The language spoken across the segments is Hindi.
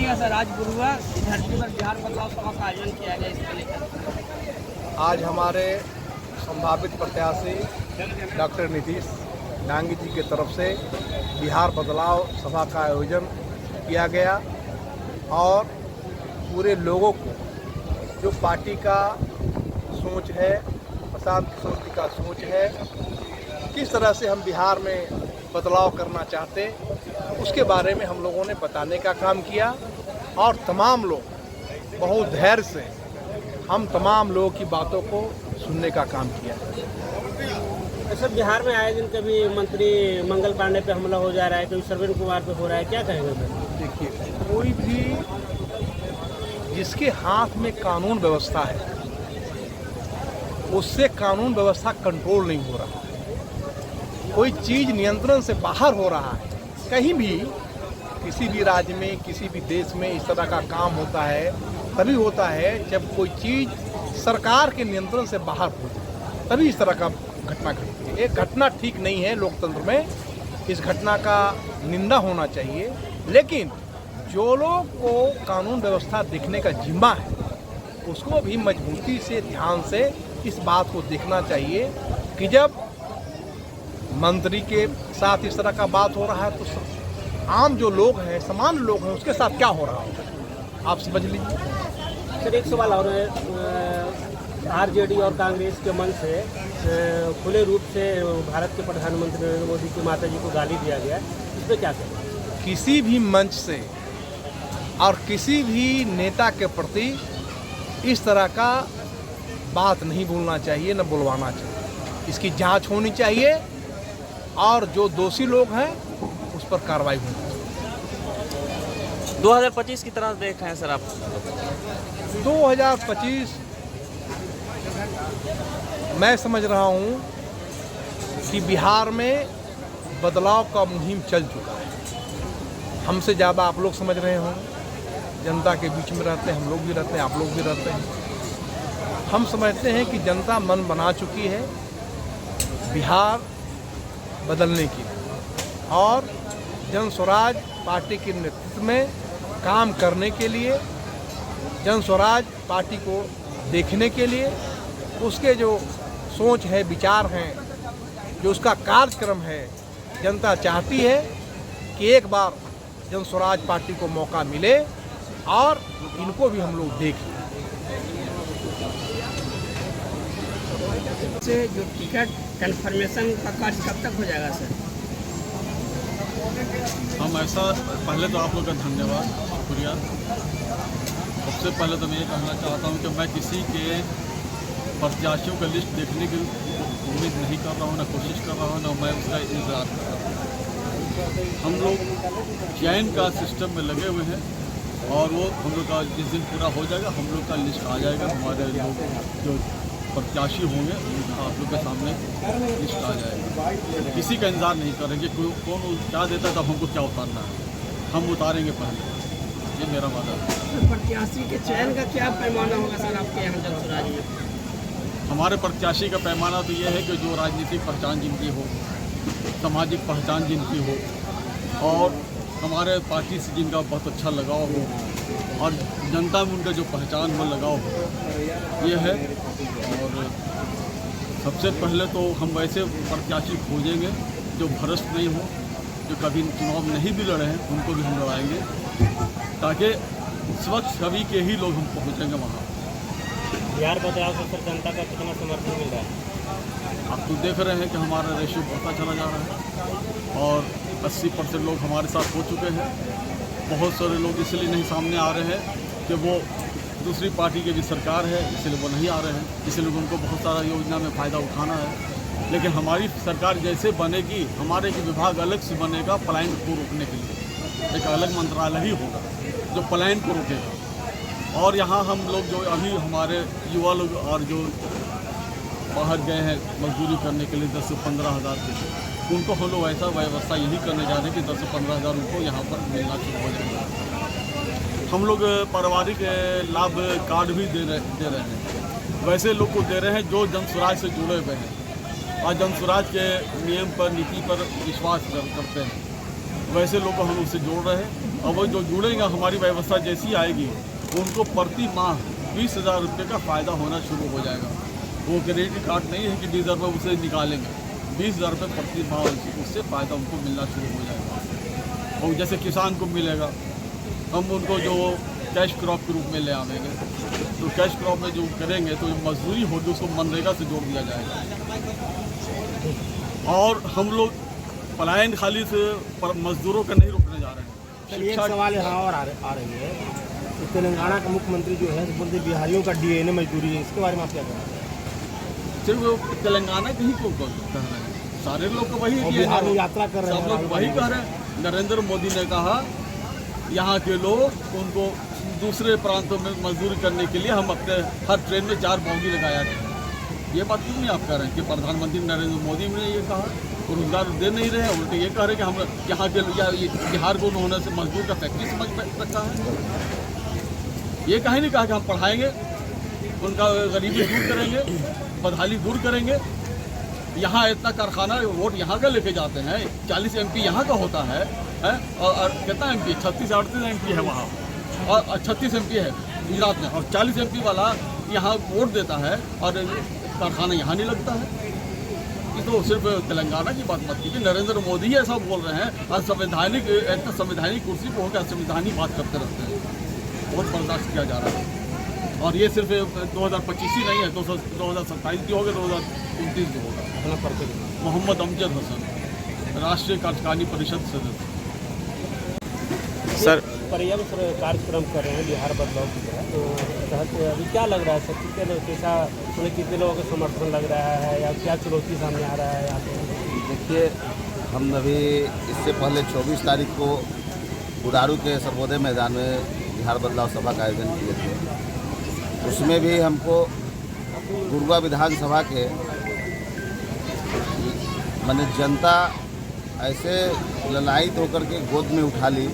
बताइएगा सर, आज गुरुवार धरती पर बिहार बदलाव सभा का आयोजन किया गया, इसको लेकर आज हमारे संभावित प्रत्याशी डॉक्टर नीतीश डांगी जी की तरफ से बिहार बदलाव सभा का आयोजन किया गया और पूरे लोगों को जो पार्टी का सोच है, प्रशांत किशोर जी का सोच है, किस तरह से हम बिहार में बदलाव करना चाहते, उसके बारे में हम लोगों ने बताने का काम किया और तमाम लोग बहुत धैर्य से हम तमाम लोगों की बातों को सुनने का काम किया। सर, बिहार में आए दिन कभी मंत्री मंगल पांडे पे हमला हो जा रहा है, कभी श्रवण कुमार पे हो रहा है, क्या कहेंगे सर? देखिए, कोई भी जिसके हाथ में कानून व्यवस्था है उससे कानून व्यवस्था कंट्रोल नहीं हो रहा। कोई चीज़ नियंत्रण से बाहर हो रहा है। कहीं भी किसी भी राज्य में, किसी भी देश में इस तरह का काम होता है, तभी होता है जब कोई चीज़ सरकार के नियंत्रण से बाहर हो जाए, तभी इस तरह का घटना घटती है। ये घटना ठीक नहीं है लोकतंत्र में, इस घटना का निंदा होना चाहिए। लेकिन जो लोग को कानून व्यवस्था देखने का जिम्मा है, उसको भी मजबूती से, ध्यान से इस बात को देखना चाहिए कि जब मंत्री के साथ इस तरह का बात हो रहा है तो आम जो लोग हैं, सामान्य लोग हैं, उसके साथ क्या हो रहा होगा, आप समझ लीजिए। सर, एक सवाल और है, आरजेडी और कांग्रेस के मन से खुले रूप से भारत के प्रधानमंत्री नरेंद्र मोदी की माता जी को गाली दिया गया, इस पर क्या कहें? किसी भी मंच से और किसी भी नेता के प्रति इस तरह का बात नहीं बोलना चाहिए, न बुलवाना चाहिए। इसकी जांच होनी चाहिए और जो दोषी लोग हैं उस पर कार्रवाई होनी चाहिए। 2025 की तरह देख रहे हैं सर आप? 2025 मैं समझ रहा हूं कि बिहार में बदलाव का मुहिम चल चुका है। हमसे ज़्यादा आप लोग समझ रहे होंगे, जनता के बीच में रहते हैं, हम लोग भी रहते हैं, आप लोग भी रहते हैं। हम समझते हैं कि जनता मन बना चुकी है बिहार बदलने की और जन स्वराज पार्टी के नेतृत्व में काम करने के लिए, जन स्वराज पार्टी को देखने के लिए, उसके जो सोच है, विचार हैं, जो उसका कार्यक्रम है, जनता चाहती है कि एक बार जन स्वराज पार्टी को मौका मिले और इनको भी हम लोग देख लें। से जो टिकट कन्फर्मेशन का कार्य कब तक हो जाएगा सर? हम ऐसा, पहले तो आप लोग का धन्यवाद, शुक्रिया। सबसे पहले तो मैं ये कहना चाहता हूँ कि मैं किसी के प्रत्याशियों का लिस्ट देखने की उम्मीद नहीं कर रहा हूँ, ना कोशिश कर रहा हूँ, ना मैं उसका इंतजार कर रहा हूँ। हम लोग चयन का सिस्टम में लगे हुए हैं और वो हम लोग का जिस दिन पूरा हो जाएगा हम लोग का लिस्ट आ जाएगा। हमारे लोग जो प्रत्याशी होंगे आप लोग के सामने लिस्ट आ जाएगा। किसी का इंतजार नहीं करेंगे कौन क्या देता है, तब हमको क्या उतारना है, हम उतारेंगे पहले। ये मेरा वादा है। प्रत्याशी के चयन का क्या पैमाना होगा सर आपके यहाँ जन स्वराज में? हमारे प्रत्याशी का पैमाना तो ये है कि जो राजनीतिक पहचान जिनकी हो, सामाजिक पहचान जिनकी हो और हमारे पार्टी से जिनका बहुत अच्छा लगाव हो और जनता में उनका जो पहचान हो, लगाव हो, ये है। और सबसे पहले तो हम वैसे प्रत्याशी खोजेंगे जो भ्रष्ट नहीं हो, जो कभी चुनाव नहीं भी लड़े हैं, उनको भी हम लड़ाएंगे ताकि स्वच्छ छवि के ही लोग हम पहुँचेंगे वहाँ। बिहार बदलाव से सर जनता का कितना समर्थन मिल रहा है? आप तो देख रहे हैं कि हमारा रेशियो बढ़ता चला जा रहा है और 80% लोग हमारे साथ हो चुके हैं। बहुत सारे लोग इसलिए नहीं सामने आ रहे हैं कि वो दूसरी पार्टी की भी सरकार है, इसलिए वो नहीं आ रहे हैं, इसलिए उनको बहुत सारा योजना में फ़ायदा उठाना है। लेकिन हमारी सरकार जैसे बनेगी, हमारे एक विभाग अलग से बनेगा पलायन को रोकने के लिए। एक अलग मंत्रालय ही होगा जो पलायन को रोकेगा। और यहाँ हम लोग जो अभी हमारे युवा लोग और जो बाहर गए हैं मजदूरी करने के लिए 10 से 15 हज़ार के, उनको हम लोग ऐसा व्यवस्था यही करने जा रहे हैं कि 10 से 15 हज़ार उनको यहाँ पर मिलना शुरू हो जाएगा। हम लोग पारिवारिक लाभ कार्ड भी दे रहे हैं, वैसे लोग को दे रहे हैं जो जन स्वराज से जुड़े हुए हैं और जन स्वराज के नियम पर, नीति पर विश्वास करते हैं। वैसे लोग को हम उससे जोड़ रहे हैं। और वो जो जुड़ेंगे, हमारी व्यवस्था जैसी आएगी, उनको प्रति माह 20,000 रुपये का फ़ायदा होना शुरू हो जाएगा। वो क्रेडिट कार्ड नहीं है कि डिजर्व उसे निकालेंगे, 20,000 रुपये प्रति माह उससे फ़ायदा उनको मिलना शुरू हो जाएगा। और जैसे किसान को मिलेगा, हम उनको जो कैश क्रॉप के रूप में ले आवेंगे, तो कैश क्रॉप में जो करेंगे तो मजदूरी होगी उसको मनरेगा से जोड़ दिया जाएगा। और हम लोग पलायन खाली से मजदूरों का नहीं रोकने जा रहे हैं। एक सवाल यहाँ और आ रही है, तो तेलंगाना का मुख्यमंत्री जो है बोलते बिहारियों का DNA मजदूरी है, इसके बारे में आप क्या कहें? सिर्फ वो तेलंगाना के ही को कह रहे हैं, सारे लोग को वही बिहार में यात्रा कर रहे हैं, सब लोग वही कह रहे हैं। नरेंद्र मोदी ने कहा यहाँ के लोग उनको दूसरे प्रांतों में मजदूरी करने के लिए हम अपने हर ट्रेन में 4 बोगी लगाया थे। ये बात क्यों नहीं आप कह रहे हैं कि प्रधानमंत्री नरेंद्र मोदी ने ये कहा, रोजगार दे नहीं रहे हैं, उल्टे ये कह रहे हैं कि हम यहाँ के बिहार को होने से मजदूर का फैक्ट्री समझ रखा है। ये कहीं नहीं कहा कि हम पढ़ाएंगे, उनका गरीबी दूर करेंगे, बदहाली दूर करेंगे। यहाँ इतना कारखाना वोट यहाँ का लेके जाते हैं, 40 MP यहाँ का होता है और कितना MP 36-38 MP है वहाँ, और 36 MP है गुजरात में, और 40 MP वाला यहाँ वोट देता है और कारखाना यहाँ नहीं लगता है। ये तो सिर्फ तेलंगाना की बात मत कीजिए, नरेंद्र मोदी ही ऐसा बोल रहे हैं। और संवैधानिक कुर्सी पर होकर संवैधानिक बात करते रहते हैं, बहुत बर्दाश्त किया जा रहा है। और ये सिर्फ 2025 ही नहीं है, 2027 भी होगा, 2029 भी होगा। मोहम्मद अमजद हसन, राष्ट्रीय कार्यकारिणी परिषद सदस्य। सर पर्याप्त कार्यक्रम कर रहे हैं बिहार बदलाव की तरह, तो तहत अभी क्या लग रहा है सर, कैसा उन्हें कितने लोगों का समर्थन लग रहा है या क्या चुनौती सामने आ रहा है यहाँ पे? देखिए, हम अभी इससे पहले 24 तारीख को बुडारू के सर्वोदय मैदान में बिहार बदलाव सभा का आयोजन किए थे। उसमें भी हमको गुरुआ विधानसभा के माने जनता ऐसे ललायित होकर के गोद में उठा ली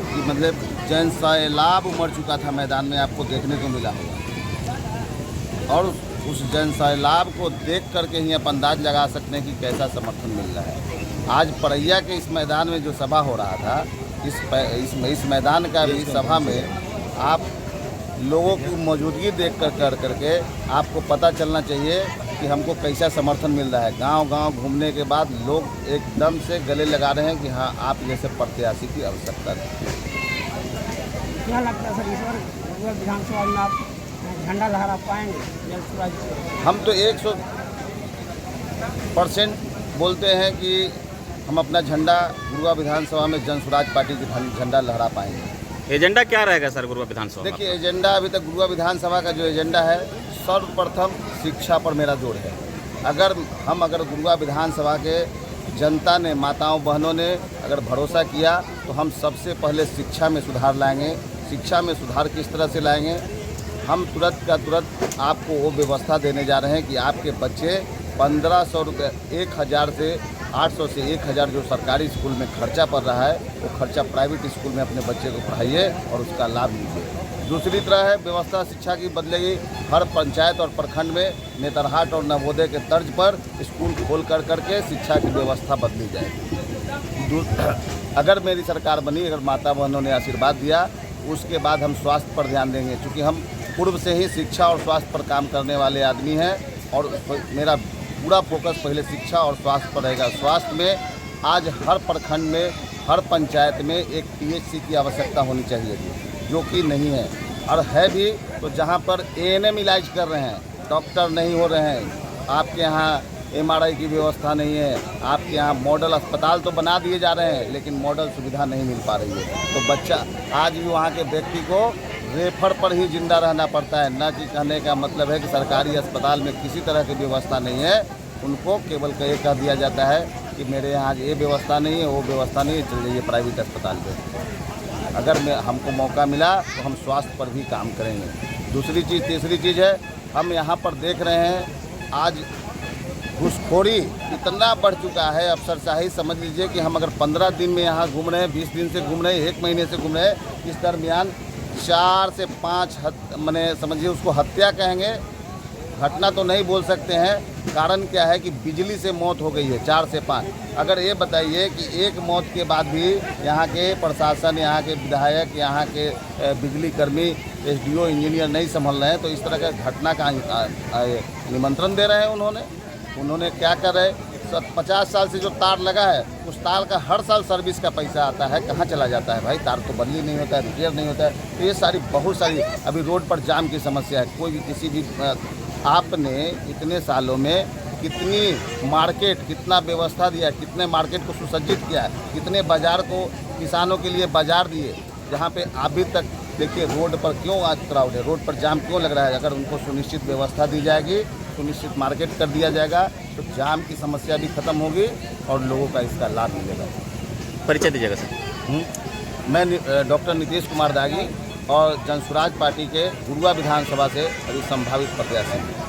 कि मतलब जन सैलाब उमड़ चुका था मैदान में, आपको देखने को मिला होगा। और उस जन सैलाब को देख करके ही आप अंदाज लगा सकते हैं कि कैसा समर्थन मिल रहा है। आज परैया के इस मैदान में जो सभा हो रहा था, इस मैदान का भी सभा में आप लोगों की मौजूदगी देख कर करके आपको पता चलना चाहिए कि हमको कैसा समर्थन मिल रहा है। गांव-गांव घूमने के बाद लोग एकदम से गले लगा रहे हैं कि हाँ, आप जैसे प्रत्याशी की आवश्यकता है। क्या लगता है सर, इस बार विधानसभा में आप झंडा लहरा पाएंगे? हम तो 100% बोलते हैं कि हम अपना झंडा गुरुआ विधानसभा में जन स्वराज पार्टी की झंडा लहरा पाएंगे। एजेंडा क्या रहेगा सर गुरुआ विधानसभा? देखिए, एजेंडा अभी तक गुरुआ विधानसभा का जो एजेंडा है, सर्वप्रथम शिक्षा पर मेरा जोर है। अगर गुरुआ विधानसभा के जनता ने, माताओं बहनों ने अगर भरोसा किया तो हम सबसे पहले शिक्षा में सुधार लाएंगे। शिक्षा में सुधार किस तरह से लाएंगे? हम तुरंत का तुरंत आपको वो व्यवस्था देने जा रहे हैं कि आपके बच्चे 1500 रुपये, 1000 से 800 से 1000 जो सरकारी स्कूल में खर्चा पड़ रहा है, वो खर्चा प्राइवेट स्कूल में अपने बच्चे को पढ़ाइए और उसका लाभ लीजिए। दूसरी तरह है व्यवस्था शिक्षा की बदलेगी। हर पंचायत और प्रखंड में नेतरहाट और नवोदय के तर्ज पर स्कूल खोल कर करके शिक्षा की व्यवस्था बदली जाएगी। अगर मेरी सरकार बनी, अगर माता बहनों ने आशीर्वाद दिया, उसके बाद हम स्वास्थ्य पर ध्यान देंगे, क्योंकि हम पूर्व से ही शिक्षा और स्वास्थ्य पर काम करने वाले आदमी हैं और मेरा पूरा फोकस पहले शिक्षा और स्वास्थ्य पर रहेगा। स्वास्थ्य में आज हर प्रखंड में, हर पंचायत में एक PHC की आवश्यकता होनी चाहिए थी, जो कि नहीं है। और है भी तो जहाँ पर ANM इलाज कर रहे हैं, डॉक्टर नहीं हो रहे हैं, आपके यहाँ MRI की व्यवस्था नहीं है, आपके यहाँ मॉडल अस्पताल तो बना दिए जा रहे हैं लेकिन मॉडल सुविधा नहीं मिल पा रही है। तो बच्चा आज भी वहाँ के व्यक्ति को रेफर पर ही जिंदा रहना पड़ता है। न कि कहने का मतलब है कि सरकारी अस्पताल में किसी तरह की व्यवस्था नहीं है, उनको केवल कह दिया जाता है कि मेरे यहाँ ये व्यवस्था नहीं है, वो व्यवस्था नहीं है, चल जाइए प्राइवेट अस्पताल में। अगर हमको मौका मिला तो हम स्वास्थ्य पर भी काम करेंगे। दूसरी चीज़, तीसरी चीज़ है, हम यहाँ पर देख रहे हैं आज घूसखोरी इतना बढ़ चुका है, अफसरशाही समझ लीजिए कि हम अगर 15 दिन में यहाँ घूम रहे हैं, 20 दिन से घूम रहे हैं, 1 महीने से घूम रहे हैं, इस दरमियान 4 से 5 मैंने समझिए उसको हत्या कहेंगे, घटना तो नहीं बोल सकते हैं, कारण क्या है कि बिजली से मौत हो गई है 4 से 5। अगर ये बताइए कि एक मौत के बाद भी यहाँ के प्रशासन, यहाँ के विधायक, यहाँ के बिजली कर्मी, SDO, इंजीनियर नहीं संभल रहे हैं, तो इस तरह का घटना का निमंत्रण दे रहे हैं। उन्होंने क्या कर रहे हैं, 50 साल से जो तार लगा है उस तार का हर साल सर्विस का पैसा आता है, कहाँ चला जाता है भाई? तार तो बदली नहीं होता है, रिपेयर नहीं होता है। तो ये सारी बहुत सारी अभी रोड पर जाम की समस्या है। कोई भी किसी भी आपने इतने सालों में कितनी मार्केट, कितना व्यवस्था दिया, कितने मार्केट को सुसज्जित किया है, कितने बाज़ार को किसानों के लिए बाज़ार दिए, जहाँ पे अभी तक देखिए रोड पर क्यों आज क्राउड है, रोड पर जाम क्यों लग रहा है? अगर उनको सुनिश्चित व्यवस्था दी जाएगी, सुनिश्चित मार्केट कर दिया जाएगा तो जाम की समस्या भी खत्म होगी और लोगों का इसका लाभ मिलेगा। परिचय दीजिएगा सर। मैं डॉक्टर नीतीश कुमार दागी और जनसुराज पार्टी के गुरुआ विधानसभा से अभी संभावित प्रत्याशी हूँ।